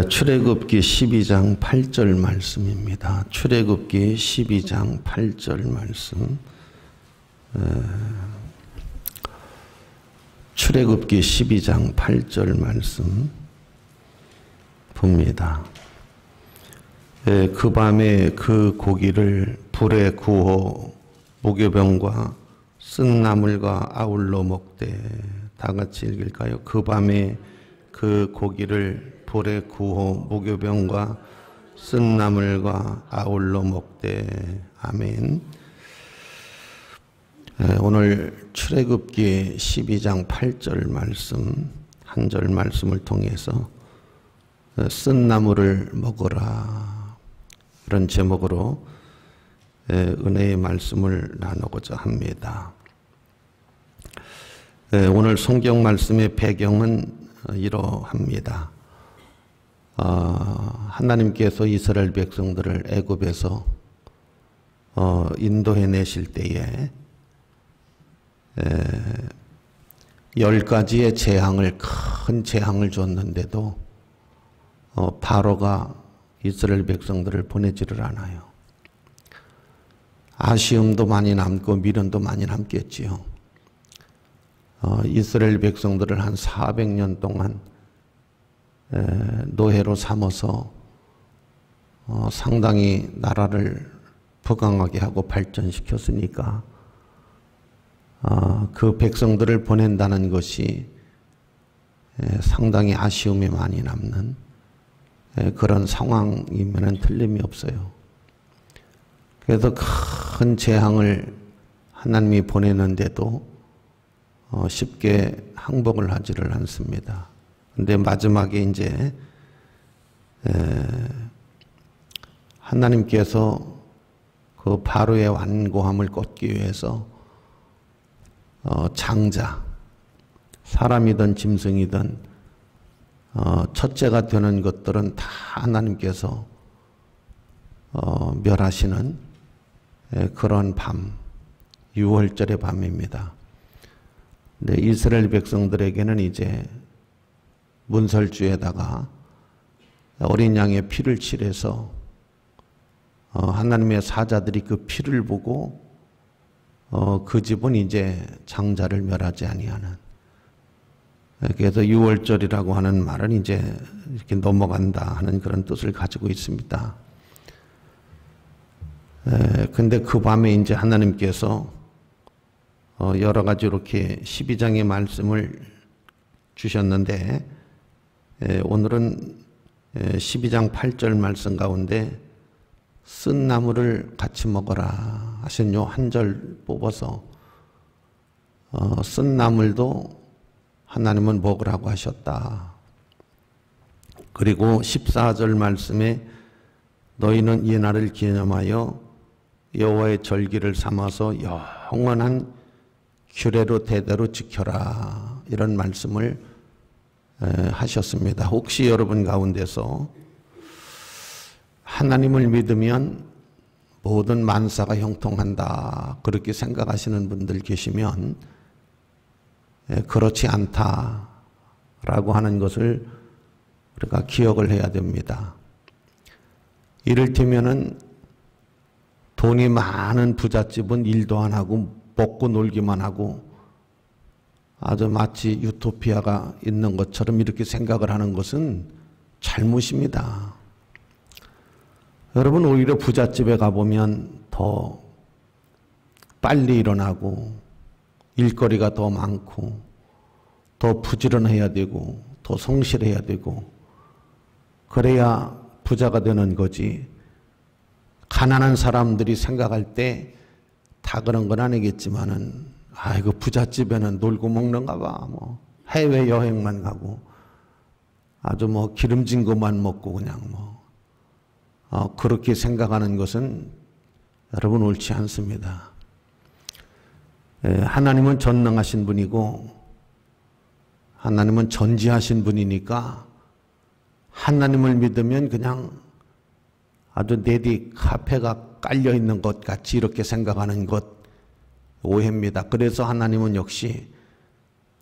출애굽기 12장 8절 말씀입니다. 출애굽기 12장 8절 말씀. 출애굽기 12장 8절 말씀 봅니다. 그 밤에 그 고기를 불에 구워 무교병과 쓴 나물과 아울러 먹되. 다 같이 읽을까요? 그 밤에 그 고기를 불에 구워 무교병과 쓴 나물과 아울러 먹되. 아멘. 오늘 출애굽기 12장 8절 말씀 한 절 말씀을 통해서 쓴 나물을 먹어라, 이런 제목으로 은혜의 말씀을 나누고자 합니다. 오늘 성경 말씀의 배경은 이러합니다. 하나님께서 이스라엘 백성들을 애굽에서 인도해 내실 때에 10가지의 재앙을, 큰 재앙을 줬는데도 바로가 이스라엘 백성들을 보내지를 않아요. 아쉬움도 많이 남고 미련도 많이 남겠지요. 이스라엘 백성들을 한 400년 동안 노예로 삼아서 상당히 나라를 부강하게 하고 발전시켰으니까 그 백성들을 보낸다는 것이 상당히 아쉬움이 많이 남는 그런 상황이면 틀림이 없어요. 그래서 큰 재앙을 하나님이 보내는데도 쉽게 항복을 하지를 않습니다. 근데 마지막에 이제 하나님께서 그 바로의 완고함을 꺾기 위해서 장자, 사람이든 짐승이든 첫째가 되는 것들은 다 하나님께서 멸하시는 그런 밤, 유월절의 밤입니다. 근데 이스라엘 백성들에게는 이제 문설주에다가 어린 양의 피를 칠해서 하나님의 사자들이 그 피를 보고 그 집은 이제 장자를 멸하지 아니하는, 그래서 유월절이라고 하는 말은 이제 이렇게 넘어간다 하는 그런 뜻을 가지고 있습니다. 근데 그 밤에 이제 하나님께서 여러 가지 이렇게 12장의 말씀을 주셨는데, 오늘은 12장 8절 말씀 가운데 쓴 나물을 같이 먹어라 하신 요 한 절 뽑아서 쓴 나물도 하나님은 먹으라고 하셨다. 그리고 14절 말씀에 너희는 이 날을 기념하여 여호와의 절기를 삼아서 영원한 규례로 대대로 지켜라, 이런 말씀을 하셨습니다. 혹시 여러분 가운데서 하나님을 믿으면 모든 만사가 형통한다, 그렇게 생각하시는 분들 계시면 그렇지 않다라고 하는 것을 우리가 기억을 해야 됩니다. 이를테면은 돈이 많은 부잣집은 일도 안 하고 먹고 놀기만 하고 아주 마치 유토피아가 있는 것처럼 이렇게 생각을 하는 것은 잘못입니다. 여러분, 오히려 부잣집에 가보면 더 빨리 일어나고 일거리가 더 많고 더 부지런해야 되고 더 성실해야 되고 그래야 부자가 되는 거지. 가난한 사람들이 생각할 때 다 그런 건 아니겠지만은, 아이고 부잣집에는 놀고 먹는가 봐, 뭐 해외 여행만 가고 아주 뭐 기름진 것만 먹고 그냥 그렇게 생각하는 것은 여러분 옳지 않습니다. 하나님은 전능하신 분이고 하나님은 전지하신 분이니까 하나님을 믿으면 그냥 아주 내디 카페가 깔려 있는 것 같이 이렇게 생각하는 것 오해입니다. 그래서 하나님은 역시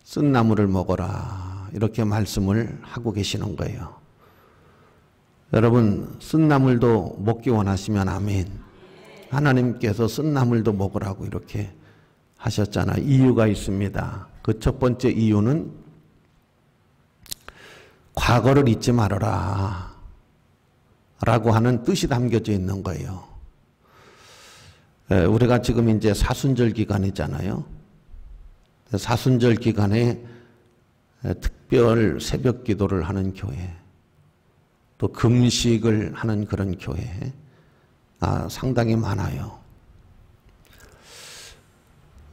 쓴 나물을 먹어라, 이렇게 말씀을 하고 계시는 거예요. 여러분 쓴나물도 먹기 원하시면 아멘. 하나님께서 쓴나물도 먹으라고 이렇게 하셨잖아. 이유가 있습니다. 그 첫 번째 이유는 과거를 잊지 말아라 라고 하는 뜻이 담겨져 있는 거예요. 우리가 지금 이제 사순절 기간이잖아요. 사순절 기간에 특별 새벽 기도를 하는 교회, 또 금식을 하는 그런 교회가 상당히 많아요.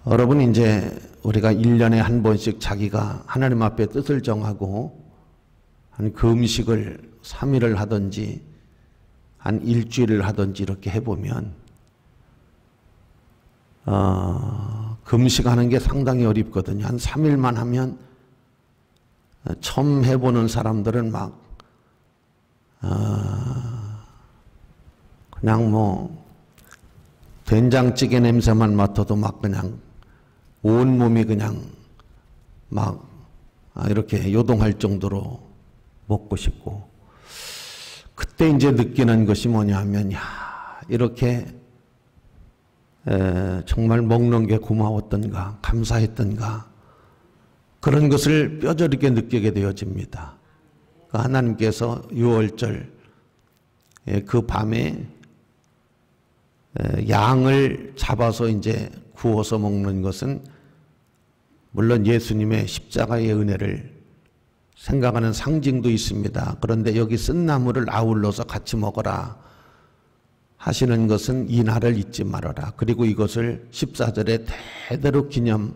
여러분 이제 우리가 1년에 한 번씩 자기가 하나님 앞에 뜻을 정하고 한 금식을 3일을 하든지 한 일주일을 하든지 이렇게 해보면 금식하는 게 상당히 어렵거든요. 한 3일만 하면 처음 해보는 사람들은 막 그냥 뭐 된장찌개 냄새만 맡아도 막 그냥 온몸이 그냥 막 이렇게 요동할 정도로 먹고 싶고, 그때 이제 느끼는 것이 뭐냐 하면, 야, 이렇게 정말 먹는 게 고마웠던가, 감사했던가, 그런 것을 뼈저리게 느끼게 되어집니다. 하나님께서 6월절 그 밤에 양을 잡아서 이제 구워서 먹는 것은 물론 예수님의 십자가의 은혜를 생각하는 상징도 있습니다. 그런데 여기 쓴나물을 아울러서 같이 먹어라 하시는 것은 이 날을 잊지 말아라. 그리고 이것을 14절에 대대로 기념하라.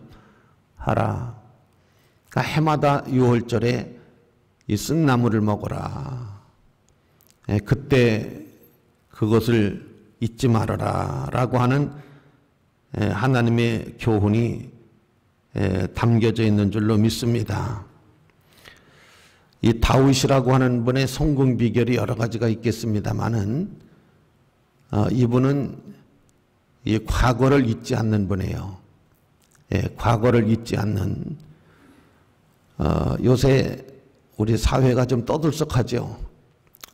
그러니까 해마다 6월절에 이 쓴나물을 먹어라. 그때 그것을 잊지 말아라 라고 하는 하나님의 교훈이 담겨져 있는 줄로 믿습니다. 이 다윗이라고 하는 분의 성공 비결이 여러 가지가 있겠습니다만은 이분은 이 과거를 잊지 않는 분이에요. 과거를 잊지 않는. 요새 우리 사회가 좀 떠들썩하죠.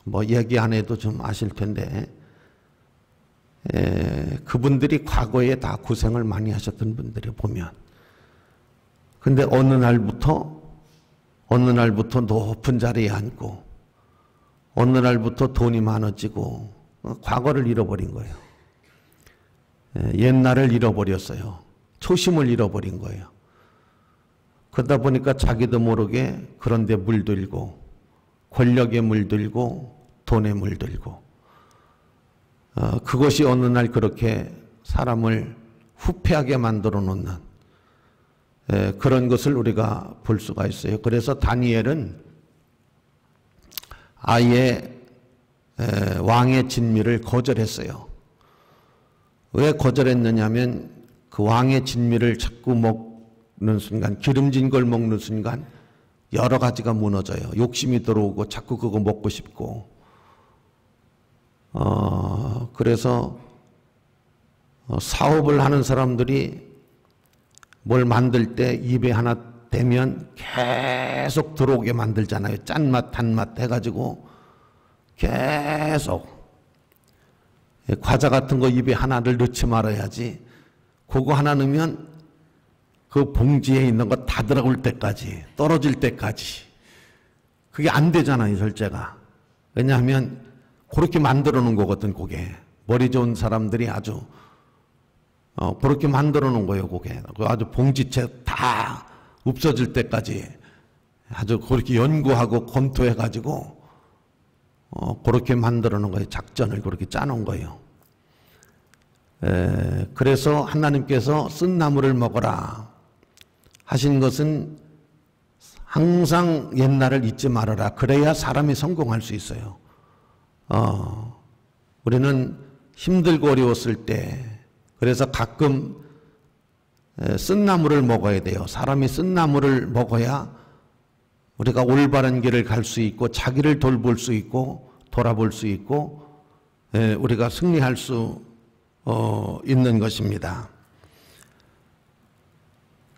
뭐 얘기 안 해도 좀 아실 텐데 그분들이 과거에 다 고생을 많이 하셨던 분들이 보면, 근데 어느 날부터 높은 자리에 앉고 어느 날부터 돈이 많아지고 과거를 잃어버린 거예요. 옛날을 잃어버렸어요. 초심을 잃어버린 거예요. 그러다 보니까 자기도 모르게 그런 데 물들고 권력에 물들고 돈에 물들고 그것이 어느 날 그렇게 사람을 후패하게 만들어 놓는 그런 것을 우리가 볼 수가 있어요. 그래서 다니엘은 아예 왕의 진미를 거절했어요. 왜 거절했느냐 하면 그 왕의 진미를 자꾸 먹는 순간, 기름진 걸 먹는 순간 여러 가지가 무너져요. 욕심이 들어오고 자꾸 그거 먹고 싶고 그래서 사업을 하는 사람들이 뭘 만들 때 입에 하나 대면 계속 들어오게 만들잖아요. 짠맛, 단맛 해가지고 계속. 과자 같은 거 입에 하나를 넣지 말아야지. 그거 하나 넣으면 그 봉지에 있는 거 다 들어올 때까지, 떨어질 때까지. 그게 안 되잖아요, 절제가. 왜냐하면 그렇게 만들어 놓은 거거든, 그게. 머리 좋은 사람들이 아주 그렇게 만들어 놓은 거예요, 그게. 아주 봉지채 다 없어질 때까지 아주 그렇게 연구하고 검토해가지고 그렇게 만들어 놓은 거예요. 작전을 그렇게 짜놓은 거예요. 그래서 하나님께서 쓴나물을 먹어라 하신 것은 항상 옛날을 잊지 말아라. 그래야 사람이 성공할 수 있어요. 우리는 힘들고 어려웠을 때, 그래서 가끔 쓴나물을 먹어야 돼요. 사람이 쓴나물을 먹어야 우리가 올바른 길을 갈 수 있고 자기를 돌볼 수 있고 돌아볼 수 있고 우리가 승리할 수 있는 것입니다.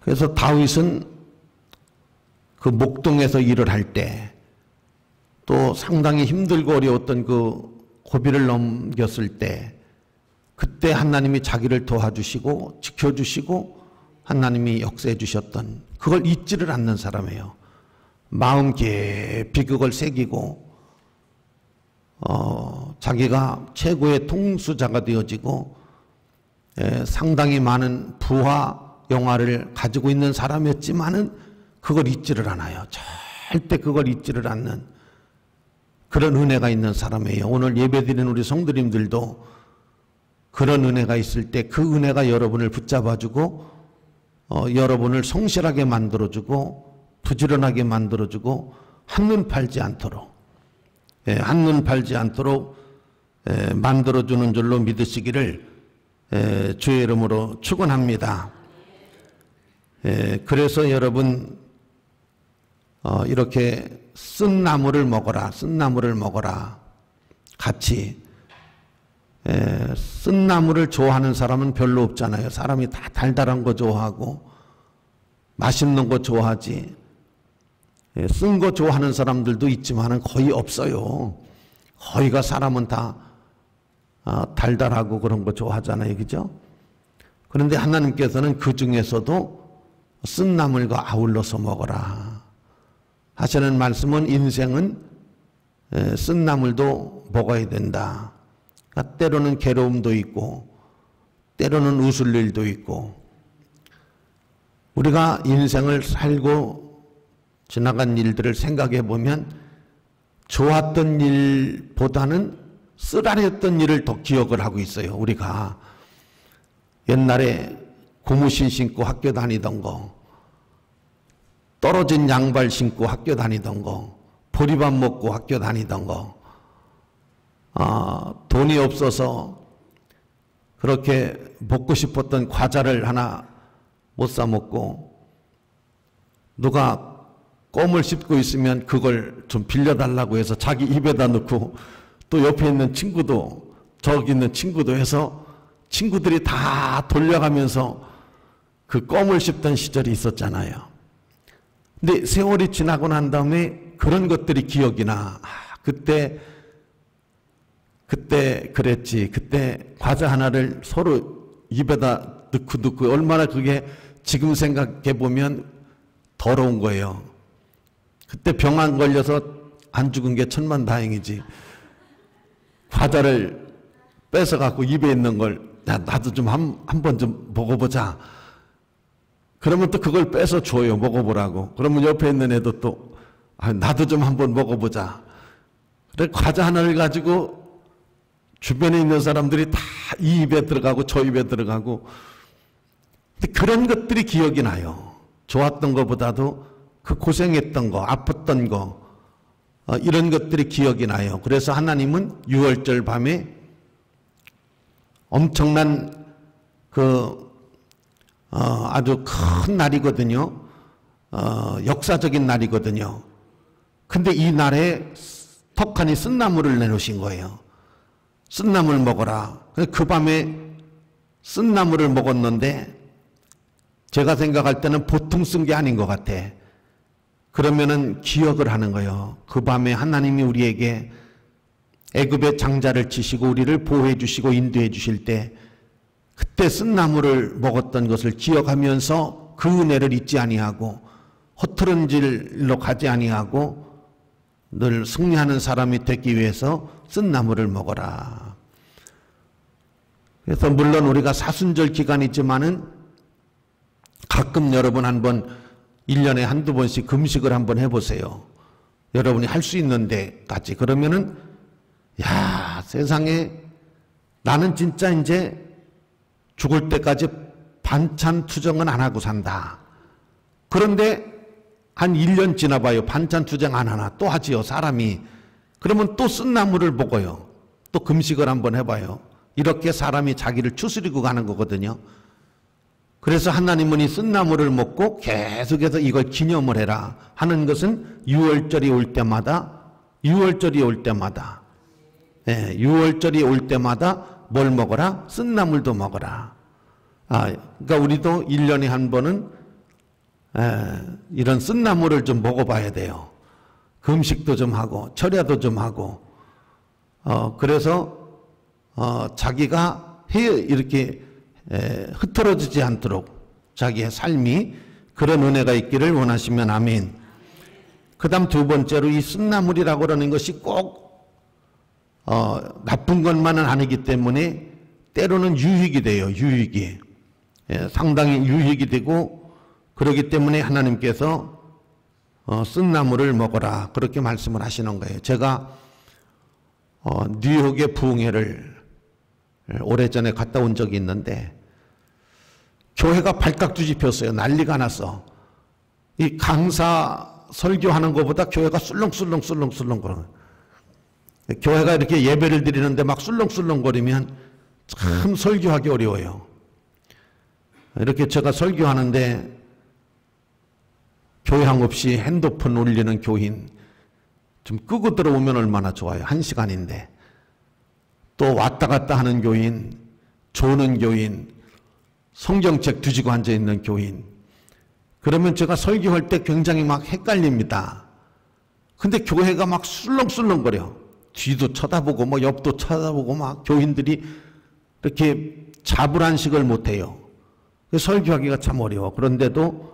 그래서 다윗은 그 목동에서 일을 할 때 또 상당히 힘들고 어려웠던 그 고비를 넘겼을 때 그때 하나님이 자기를 도와주시고 지켜주시고 하나님이 역사해 주셨던 그걸 잊지를 않는 사람이에요. 마음 깊이 그걸 새기고 자기가 최고의 통수자가 되어지고 상당히 많은 부와 영화를 가지고 있는 사람이었지만은 그걸 잊지를 않아요. 절대 그걸 잊지를 않는 그런 은혜가 있는 사람이에요. 오늘 예배드리는 우리 성도님들도 그런 은혜가 있을 때 그 은혜가 여러분을 붙잡아주고 여러분을 성실하게 만들어주고 부지런하게 만들어주고 한눈 팔지 않도록 한눈 팔지 않도록 만들어주는 줄로 믿으시기를 주의 이름으로 축원합니다. 그래서 여러분 이렇게 쓴 나물을 먹어라, 쓴 나물을 먹어라. 같이 쓴 나물을 좋아하는 사람은 별로 없잖아요. 사람이 다 달달한 거 좋아하고 맛있는 거 좋아하지. 쓴 거 좋아하는 사람들도 있지만은 거의 없어요. 거의가 사람은 다 달달하고 그런 거 좋아하잖아요. 그죠? 그런데 하나님께서는 그 중에서도 쓴 나물과 아울러서 먹어라 하시는 말씀은 인생은 쓴 나물도 먹어야 된다. 그러니까 때로는 괴로움도 있고 때로는 웃을 일도 있고 우리가 인생을 살고 지나간 일들을 생각해 보면 좋았던 일보다는 쓰라렸던 일을 더 기억을 하고 있어요. 우리가 옛날에 고무신 신고 학교 다니던 거, 떨어진 양발 신고 학교 다니던 거, 보리밥 먹고 학교 다니던 거, 돈이 없어서 그렇게 먹고 싶었던 과자를 하나 못 사 먹고 누가 껌을 씹고 있으면 그걸 좀 빌려달라고 해서 자기 입에다 넣고 또 옆에 있는 친구도 저기 있는 친구도 해서 친구들이 다 돌려가면서 그 껌을 씹던 시절이 있었잖아요. 근데 세월이 지나고 난 다음에 그런 것들이 기억이 나. 그때 그랬지. 그때 과자 하나를 서로 입에다 넣고 얼마나 그게 지금 생각해 보면 더러운 거예요. 그때 병 안 걸려서 안 죽은 게 천만다행이지. 과자를 뺏어 갖고 입에 있는 걸 나도 좀 한 번 좀 먹어보자. 그러면 또 그걸 뺏어 줘요. 먹어보라고. 그러면 옆에 있는 애도 또 나도 좀 한번 먹어보자. 그래 과자 하나를 가지고 주변에 있는 사람들이 다 이 입에 들어가고 저 입에 들어가고. 근데 그런 것들이 기억이 나요. 좋았던 것보다도 그 고생했던 거, 아팠던 거, 이런 것들이 기억이 나요. 그래서 하나님은 6월절 밤에 엄청난 아주 큰 날이거든요. 역사적인 날이거든요. 근데 이 날에 턱하니 쓴나물을 내놓으신 거예요. 쓴나물 먹어라. 그 밤에 쓴나물을 먹었는데 제가 생각할 때는 보통 쓴 게 아닌 것 같아. 그러면은 기억을 하는 거예요. 그 밤에 하나님이 우리에게 애굽의 장자를 치시고 우리를 보호해 주시고 인도해 주실 때 그때 쓴나물을 먹었던 것을 기억하면서 그 은혜를 잊지 아니하고 허투른 길로 가지 아니하고 늘 승리하는 사람이 되기 위해서 쓴나물을 먹어라. 그래서 물론 우리가 사순절 기간이지만은 가끔 여러분 한번 1년에 한두 번씩 금식을 한번 해보세요. 여러분이 할 수 있는 데까지. 그러면은 야, 세상에 나는 진짜 이제 죽을 때까지 반찬 투정은 안 하고 산다. 그런데 한 1년 지나봐요. 반찬 투정 안 하나. 또 하지요, 사람이. 그러면 또 쓴나물을 먹어요. 또 금식을 한번 해봐요. 이렇게 사람이 자기를 추스리고 가는 거거든요. 그래서 하나님은 이 쓴나물을 먹고 계속해서 이걸 기념을 해라 하는 것은 6월절이 올 때마다 6월절이 올 때마다 뭘 먹어라? 쓴나물도 먹어라. 그러니까 우리도 1년에 한 번은 이런 쓴나물을 좀 먹어봐야 돼요. 금식도 좀 하고 철야도 좀 하고 그래서 자기가 이렇게 흐트러지지 않도록 자기의 삶이 그런 은혜가 있기를 원하시면 아멘. 그 다음 두 번째로 이 쓴나물이라고 그러는 것이 꼭 나쁜 것만은 아니기 때문에 때로는 유익이 돼요. 유익이. 상당히 유익이 되고 그렇기 때문에 하나님께서 쓴나물을 먹어라 그렇게 말씀을 하시는 거예요. 제가 뉴욕의 부흥회를 오래전에 갔다 온 적이 있는데 교회가 발칵 뒤집혔어요. 난리가 났어. 이 강사 설교하는 것보다 교회가 술렁술렁 거려. 교회가 이렇게 예배를 드리는데 막 술렁술렁거리면 참 설교하기 어려워요. 이렇게 제가 설교하는데 교양 없이 핸드폰 올리는 교인 좀 끄고 들어오면 얼마나 좋아요. 1시간인데. 또 왔다 갔다 하는 교인, 조는 교인, 성경책 뒤지고 앉아있는 교인. 그러면 제가 설교할 때 굉장히 막 헷갈립니다. 근데 교회가 막 술렁술렁거려. 뒤도 쳐다보고 뭐 옆도 쳐다보고 막 교인들이 이렇게 자불안식을 못해요. 설교하기가 참 어려워. 그런데도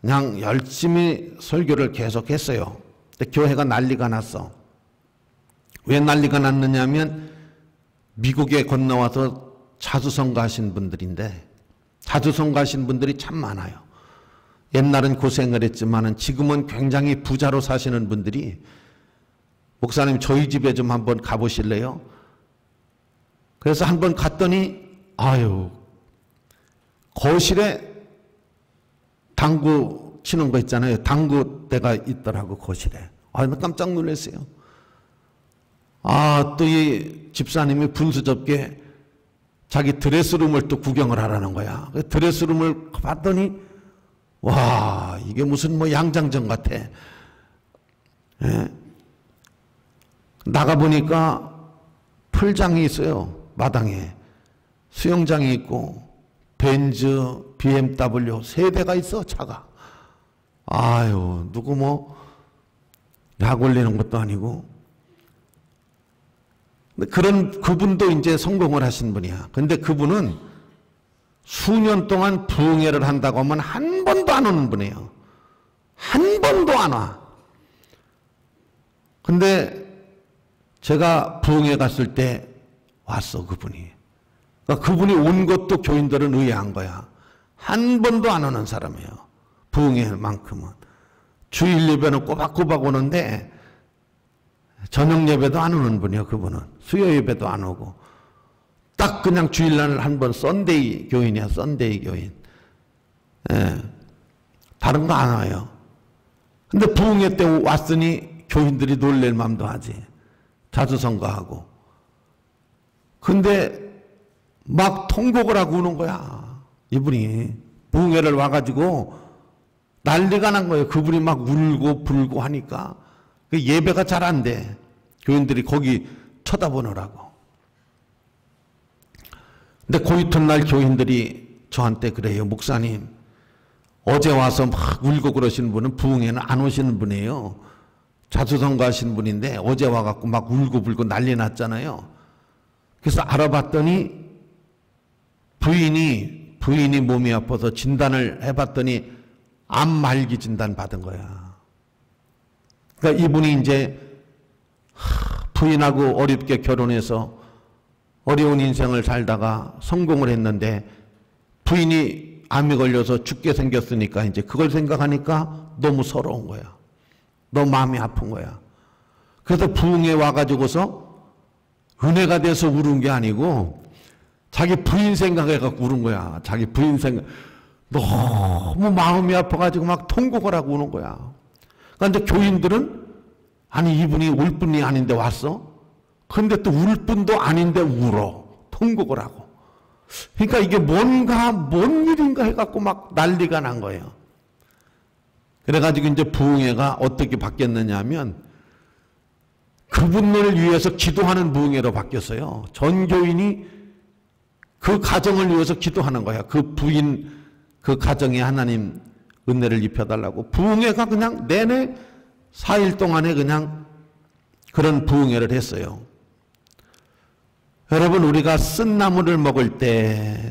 그냥 열심히 설교를 계속했어요. 근데 교회가 난리가 났어. 왜 난리가 났느냐 하면 미국에 건너와서 자주성가 하신 분들인데 자주성가 하신 분들이 참 많아요. 옛날은 고생을 했지만 지금은 굉장히 부자로 사시는 분들이 목사님 저희 집에 좀 한번 가보실래요? 그래서 한번 갔더니 아유 거실에 당구 치는 거 있잖아요. 당구대가 있더라고 거실에. 아, 나 깜짝 놀랐어요. 또 이 집사님이 분수접게 자기 드레스룸을 또 구경을 하라는 거야. 드레스룸을 봤더니 와 이게 무슨 뭐 양장점 같아. 예? 나가보니까 풀장이 있어요. 마당에. 수영장이 있고 벤츠, BMW 3대가 있어 차가. 아유 누구 뭐 약 올리는 것도 아니고. 그분도 이제 성공을 하신 분이야. 근데 그분은 수년 동안 부흥회를 한다고 하면 한 번도 안 오는 분이에요. 한 번도 안 와. 근데 제가 부흥회 갔을 때 왔어 그분이. 그러니까 그분이 온 것도 교인들은 의아한 거야. 한 번도 안 오는 사람이에요. 부흥회만큼은. 주일 예배는 꼬박꼬박 오는데 저녁 예배도 안 오는 분이에요. 그분은. 수요 예배도 안 오고. 딱 그냥 주일날 한 번 썬데이 교인이야. 썬데이 교인. 예. 다른 거 안 와요. 근데 부흥회 때 왔으니 교인들이 놀랄 맘도 하지. 자주 선거하고. 근데 막 통곡을 하고 우는 거야. 이분이. 부흥회를 와가지고 난리가 난 거예요. 그분이 막 울고 불고 하니까. 예배가 잘 안 돼. 교인들이 거기 쳐다보느라고. 근데 그 이튿날 교인들이 저한테 그래요. 목사님 어제 와서 막 울고 그러시는 분은 부흥회는 안 오시는 분이에요. 자주성가 하시는 분인데 어제 와갖고 막 울고 불고 난리 났잖아요. 그래서 알아봤더니 부인이 몸이 아파서 진단을 해봤더니 암 말기 진단 받은 거야. 그러니까 이분이 이제 부인하고 어렵게 결혼해서 어려운 인생을 살다가 성공을 했는데 부인이 암이 걸려서 죽게 생겼으니까 이제 그걸 생각하니까 너무 서러운 거야. 너무 마음이 아픈 거야. 그래서 부흥회 와가지고서 은혜가 돼서 울은 게 아니고 자기 부인 생각해갖고 울은 거야. 자기 부인 생각. 너무 마음이 아파가지고 막 통곡을 하고 우는 거야. 그런데 교인들은 아니 이분이 울 분이 아닌데 왔어? 근데 또 울 분도 아닌데 울어. 통곡을 하고. 그러니까 이게 뭔 일인가 해갖고 막 난리가 난 거예요. 그래가지고 이제 부흥회가 어떻게 바뀌었느냐 하면 그분을 위해서 기도하는 부흥회로 바뀌었어요. 전 교인이 그 가정을 위해서 기도하는 거야. 그 부인 그 가정에 하나님 은혜를 입혀달라고. 부흥회가 그냥 내내 4일 동안에 그냥 그런 부흥회를 했어요. 여러분, 우리가 쓴나물을 먹을 때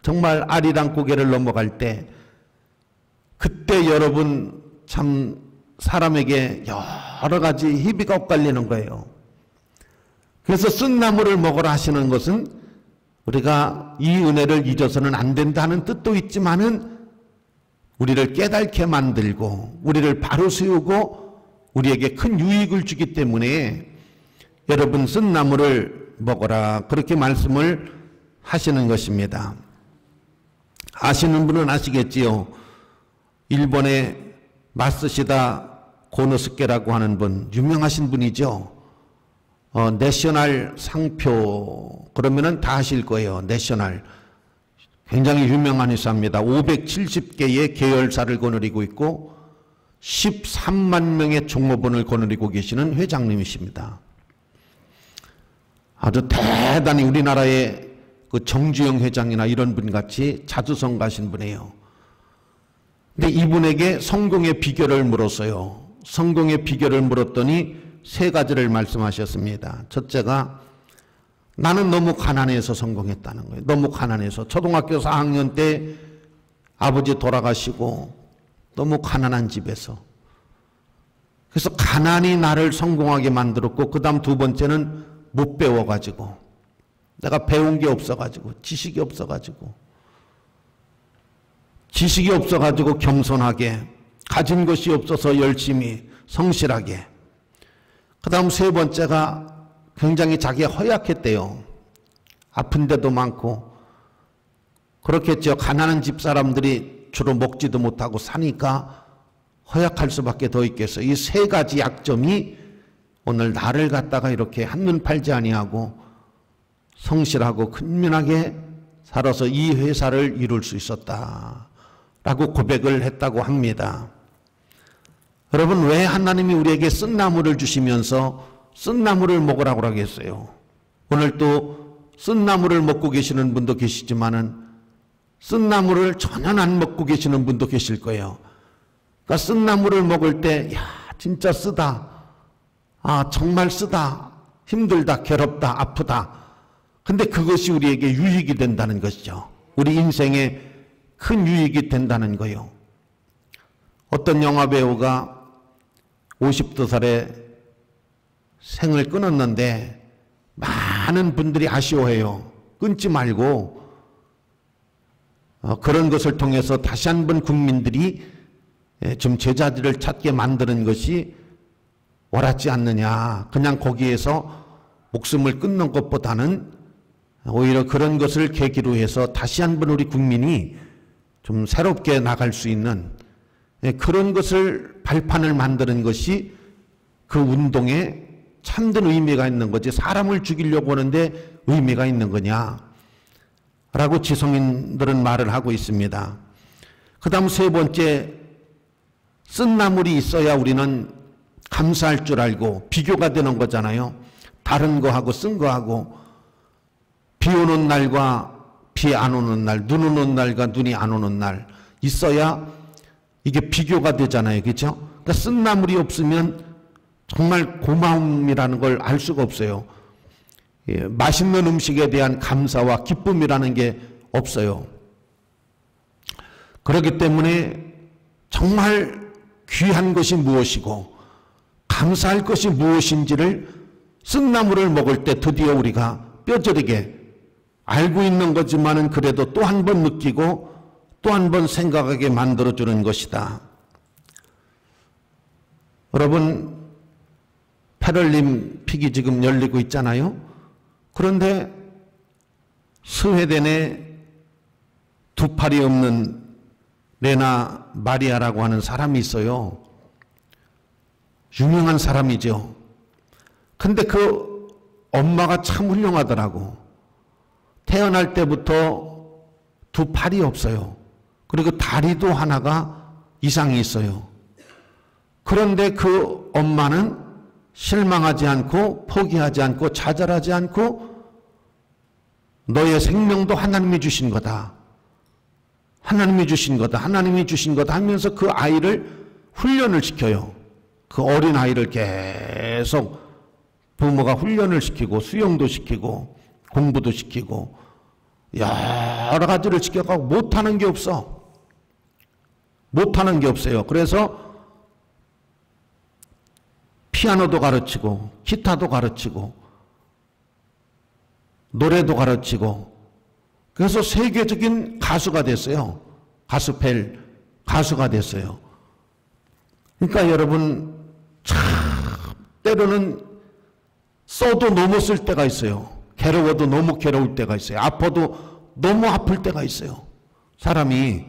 정말 아리랑 고개를 넘어갈 때, 그때 여러분 참 사람에게 여러 가지 희비가 엇갈리는 거예요. 그래서 쓴나물을 먹으라 하시는 것은 우리가 이 은혜를 잊어서는 안 된다는 뜻도 있지만은 우리를 깨닫게 만들고 우리를 바로 세우고 우리에게 큰 유익을 주기 때문에 여러분 쓴나물을 먹어라, 그렇게 말씀을 하시는 것입니다. 아시는 분은 아시겠지요. 일본의 마쓰시다 고노스케라고 하는 분, 유명하신 분이죠. 내셔널 상표 그러면은 다 아실 거예요. 내셔널, 굉장히 유명한 회사입니다. 570개의 계열사를 거느리고 있고 13만 명의 종업원을 거느리고 계시는 회장님이십니다. 아주 대단히 우리나라의 그 정주영 회장이나 이런 분 같이 자주성 가신 분이에요. 근데 이분에게 성공의 비결을 물었어요. 성공의 비결을 물었더니 3가지를 말씀하셨습니다. 첫째가 나는 너무 가난해서 성공했다는 거예요. 너무 가난해서. 초등학교 4학년 때 아버지 돌아가시고 너무 가난한 집에서. 그래서 가난이 나를 성공하게 만들었고, 그 다음 2번째는 못 배워가지고, 내가 배운 게 없어가지고, 지식이 없어가지고 겸손하게, 가진 것이 없어서 열심히 성실하게. 그 다음 3번째가 굉장히 자기가 허약했대요. 아픈 데도 많고 그렇겠죠. 가난한 집 사람들이 주로 먹지도 못하고 사니까 허약할 수밖에 더 있겠어요. 이 3가지 약점이 오늘 나를 갖다가 이렇게 한눈 팔지 아니하고 성실하고 근면하게 살아서 이 회사를 이룰 수 있었다라고 고백을 했다고 합니다. 여러분, 왜 하나님이 우리에게 쓴나물을 주시면서 쓴나물을 먹으라고 하겠어요? 오늘 또 쓴나물을 먹고 계시는 분도 계시지만은 쓴나물을 전혀 안 먹고 계시는 분도 계실 거예요. 그러니까 쓴나물을 먹을 때, 야, 진짜 쓰다. 아, 정말 쓰다. 힘들다, 괴롭다, 아프다. 근데 그것이 우리에게 유익이 된다는 것이죠. 우리 인생에 큰 유익이 된다는 거예요. 어떤 영화배우가 52살에 생을 끊었는데 많은 분들이 아쉬워해요. 끊지 말고 그런 것을 통해서 다시 한번 국민들이 좀 제자들을 찾게 만드는 것이 옳았지 않느냐. 그냥 거기에서 목숨을 끊는 것보다는 오히려 그런 것을 계기로 해서 다시 한번 우리 국민이 좀 새롭게 나갈 수 있는 그런 것을 발판을 만드는 것이 그 운동에 참된 의미가 있는 거지, 사람을 죽이려고 하는데 의미가 있는 거냐 라고 지성인들은 말을 하고 있습니다. 그 다음 3번째, 쓴나물이 있어야 우리는 감사할 줄 알고 비교가 되는 거잖아요. 다른 거하고 쓴 거하고, 비 오는 날과 비 안 오는 날, 눈 오는 날과 눈이 안 오는 날 있어야 이게 비교가 되잖아요. 그렇죠? 그러니까 쓴나물이 없으면 정말 고마움이라는 걸 알 수가 없어요. 예, 맛있는 음식에 대한 감사와 기쁨이라는 게 없어요. 그렇기 때문에 정말 귀한 것이 무엇이고 감사할 것이 무엇인지를 쓴나물을 먹을 때 드디어 우리가 뼈저리게 알고 있는 거지만은 그래도 또 한 번 느끼고 또 한 번 생각하게 만들어주는 것이다. 여러분, 패럴림픽이 지금 열리고 있잖아요. 그런데 스웨덴에 2 팔이 없는 레나 마리아라고 하는 사람이 있어요. 유명한 사람이죠. 근데 그 엄마가 참 훌륭하더라고. 태어날 때부터 2 팔이 없어요. 그리고 다리도 하나가 이상이 있어요. 그런데 그 엄마는 실망하지 않고 포기하지 않고 좌절하지 않고 너의 생명도 하나님이 주신 거다. 하나님이 주신 거다, 하나님이 주신 거다 하면서 그 아이를 훈련을 시켜요. 그 어린 아이를 계속 부모가 훈련을 시키고 수영도 시키고 공부도 시키고 여러 가지를 시켜가고 못하는 게 없어. 못하는 게 없어요. 그래서 피아노도 가르치고 기타도 가르치고 노래도 가르치고 그래서 세계적인 가수가 됐어요. 가스펠 가수가 됐어요. 그러니까 여러분 참 때로는 써도 너무 쓸 때가 있어요. 괴로워도 너무 괴로울 때가 있어요. 아파도 너무 아플 때가 있어요. 사람이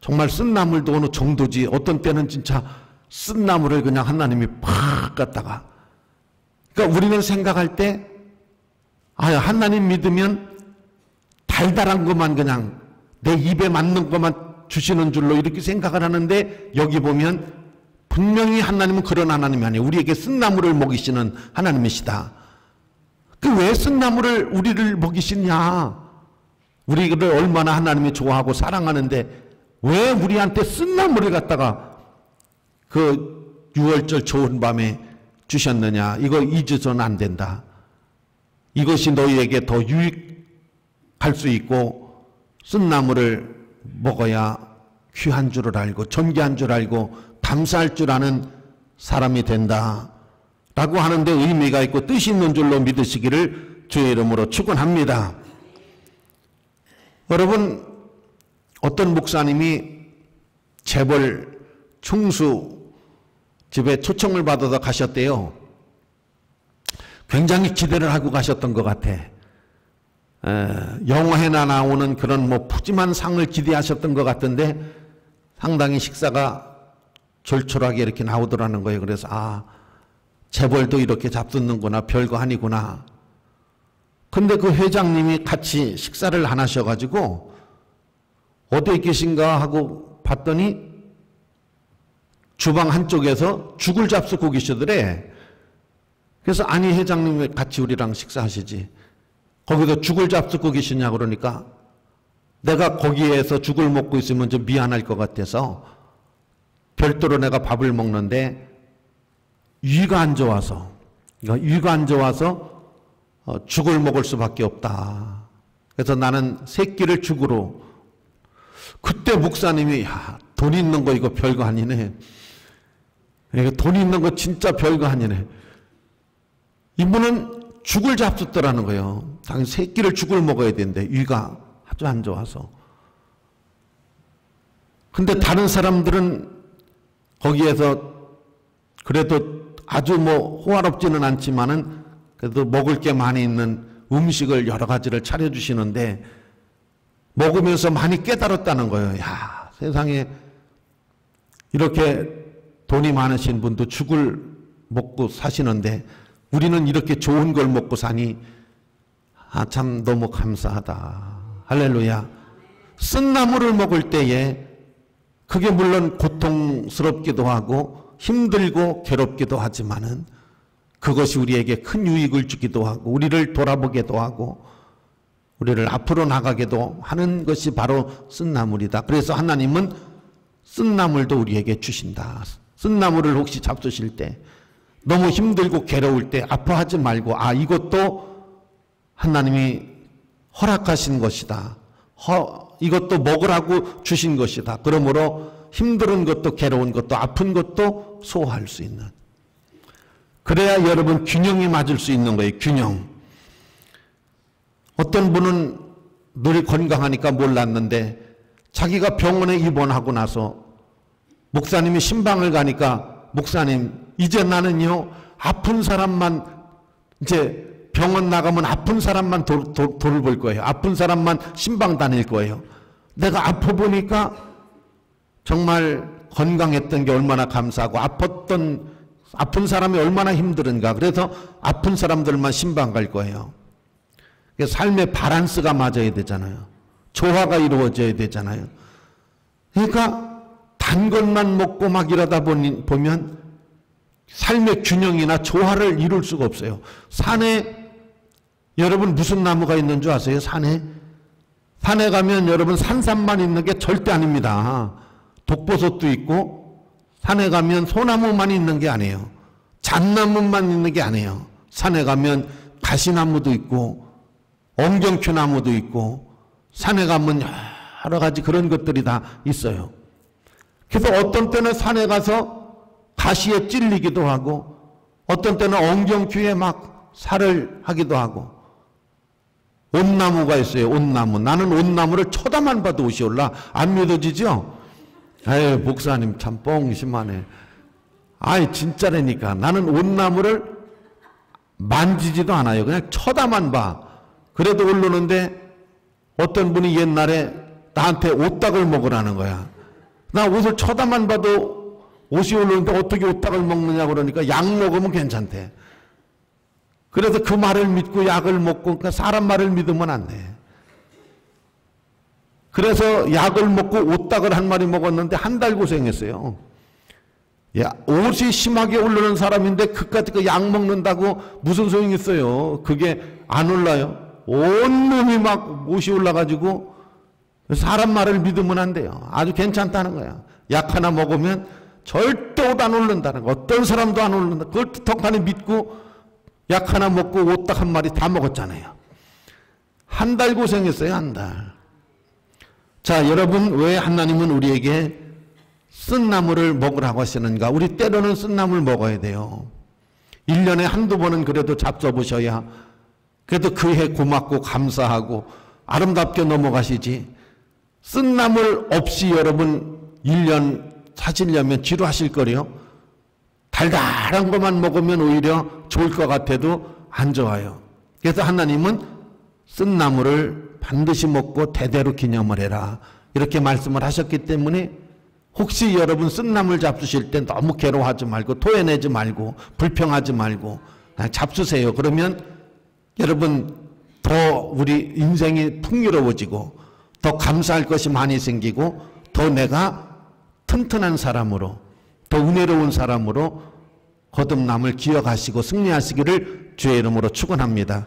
정말 쓴 나물도 어느 정도지 어떤 때는 진짜 쓴 나물을 그냥 하나님이 팍 갖다가 그러니까 우리는 생각할 때 하나님 믿으면 달달한 것만 그냥 내 입에 맞는 것만 주시는 줄로 이렇게 생각을 하는데 여기 보면 분명히 하나님은 그런 하나님이 아니에요. 우리에게 쓴나물을 먹이시는 하나님이시다. 그 왜 쓴나물을 우리를 먹이시냐? 우리를 얼마나 하나님이 좋아하고 사랑하는데 왜 우리한테 쓴나물을 갖다가 그 6월절 좋은 밤에 주셨느냐? 이거 잊어서는 안 된다. 이것이 너희에게 더 유익할 수 있고 쓴나물을 먹어야 귀한 줄을 알고 존귀한 줄 알고 감사할 줄 아는 사람이 된다 라고 하는데 의미가 있고 뜻이 있는 줄로 믿으시기를 주의 이름으로 축원합니다. 여러분 어떤 목사님이 재벌 총수 집에 초청을 받아서 가셨대요. 굉장히 기대를 하고 가셨던 것 같아. 영화에나 나오는 그런 뭐 푸짐한 상을 기대하셨던 것 같은데 상당히 식사가 졸졸하게 이렇게 나오더라는 거예요. 그래서 재벌도 이렇게 잡숫는구나, 별거 아니구나. 근데 그 회장님이 같이 식사를 안 하셔가지고 어디에 계신가 하고 봤더니 주방 한쪽에서 죽을 잡수고 계시더래. 그래서 아니 회장님이 같이 우리랑 식사하시지. 거기서 죽을 잡수고 계시냐 그러니까 내가 거기에서 죽을 먹고 있으면 좀 미안할 것 같아서 별도로 내가 밥을 먹는데 위가 안 좋아서 죽을 먹을 수밖에 없다. 그래서 나는 새끼를 죽으로. 그때 목사님이 돈 있는 거 이거 별거 아니네. 돈 있는 거 진짜 별거 아니네. 이분은 죽을 잡숫더라는 거예요. 당연히 새끼를 죽을 먹어야 되는데 위가 아주 안 좋아서. 근데 다른 사람들은 거기에서 그래도 아주 뭐 호화롭지는 않지만은 그래도 먹을 게 많이 있는 음식을 여러 가지를 차려주시는데 먹으면서 많이 깨달았다는 거예요. 야, 세상에 이렇게 돈이 많으신 분도 죽을 먹고 사시는데 우리는 이렇게 좋은 걸 먹고 사니 참 너무 감사하다. 할렐루야. 쓴나물을 먹을 때에 그게 물론 고통스럽기도 하고 힘들고 괴롭기도 하지만은 그것이 우리에게 큰 유익을 주기도 하고 우리를 돌아보게도 하고 우리를 앞으로 나가게도 하는 것이 바로 쓴나물이다. 그래서 하나님은 쓴나물도 우리에게 주신다. 쓴나물을 혹시 잡수실 때 너무 힘들고 괴로울 때 아파하지 말고 이것도 하나님이 허락하신 것이다. 이것도 먹으라고 주신 것이다. 그러므로 힘든 것도 괴로운 것도 아픈 것도 소화할 수 있는. 그래야 여러분 균형이 맞을 수 있는 거예요. 균형. 어떤 분은 늘 건강하니까 몰랐는데 자기가 병원에 입원하고 나서 목사님이 신방을 가니까 목사님 이제 나는요 아픈 사람만 이제 병원 나가면 아픈 사람만 돌볼 거예요. 아픈 사람만 신방 다닐 거예요. 내가 아파 보니까 정말 건강했던 게 얼마나 감사하고 아픈 사람이 얼마나 힘들은가. 그래서 아픈 사람들만 신방 갈 거예요. 삶의 밸런스가 맞아야 되잖아요. 조화가 이루어져야 되잖아요. 그러니까 단 것만 먹고 막 이러다 보면 삶의 균형이나 조화를 이룰 수가 없어요. 산에 여러분 무슨 나무가 있는 줄 아세요? 산에 산에 가면 여러분 산삼만 있는 게 절대 아닙니다. 독버섯도 있고, 산에 가면 소나무만 있는 게 아니에요. 잣나무만 있는 게 아니에요. 산에 가면 가시나무도 있고 엉정추나무도 있고 산에 가면 여러 가지 그런 것들이 다 있어요. 그래서 어떤 때는 산에 가서 가시에 찔리기도 하고 어떤 때는 엉정추에 막 살을 하기도 하고 온나무가 있어요. 온나무. 나는 온나무를 쳐다만 봐도 옷이 올라. 안 믿어지죠? 아유, 목사님 참 뻥심하네. 아이, 진짜라니까. 나는 온나무를 만지지도 않아요. 그냥 쳐다만 봐. 그래도 오르는데 어떤 분이 옛날에 나한테 옷닭을 먹으라는 거야. 나 옷을 쳐다만 봐도 옷이 오르는데 어떻게 옷닭을 먹느냐 그러니까 약 먹으면 괜찮대. 그래서 그 말을 믿고 약을 먹고, 그러니까 사람 말을 믿으면 안 돼. 그래서 약을 먹고 옷닭을 한 마리 먹었는데 한 달 고생했어요. 야, 옷이 심하게 오르는 사람인데 그까짓 그 약 먹는다고 무슨 소용이 있어요. 그게 안 올라요. 온몸이 막 옷이 올라가지고 사람 말을 믿으면 안 돼요. 아주 괜찮다는 거야. 약 하나 먹으면 절대 옷 안 오른다는 거. 어떤 사람도 안 오른다. 그걸 턱하니 믿고 약 하나 먹고 옷딱 한 마리 다 먹었잖아요. 한 달 고생했어요. 한 달. 자, 여러분, 왜 하나님은 우리에게 쓴 나물을 먹으라고 하시는가? 우리 때로는 쓴 나물 먹어야 돼요. 1년에 한두 번은 그래도 잡숴보셔야 그래도 그 해 고맙고 감사하고 아름답게 넘어가시지. 쓴 나물 없이 여러분 1년 사시려면 지루하실 거래요. 달달한 것만 먹으면 오히려 좋을 것 같아도 안 좋아요. 그래서 하나님은 쓴 나물을 반드시 먹고 대대로 기념을 해라. 이렇게 말씀을 하셨기 때문에 혹시 여러분 쓴 나물 잡수실 때 너무 괴로워하지 말고 토해내지 말고 불평하지 말고 그냥 잡수세요. 그러면 여러분 더 우리 인생이 풍요로워지고 더 감사할 것이 많이 생기고 더 내가 튼튼한 사람으로 더 은혜로운 사람으로 거듭남을 기억하시고 승리하시기를 주의 이름으로 축원합니다.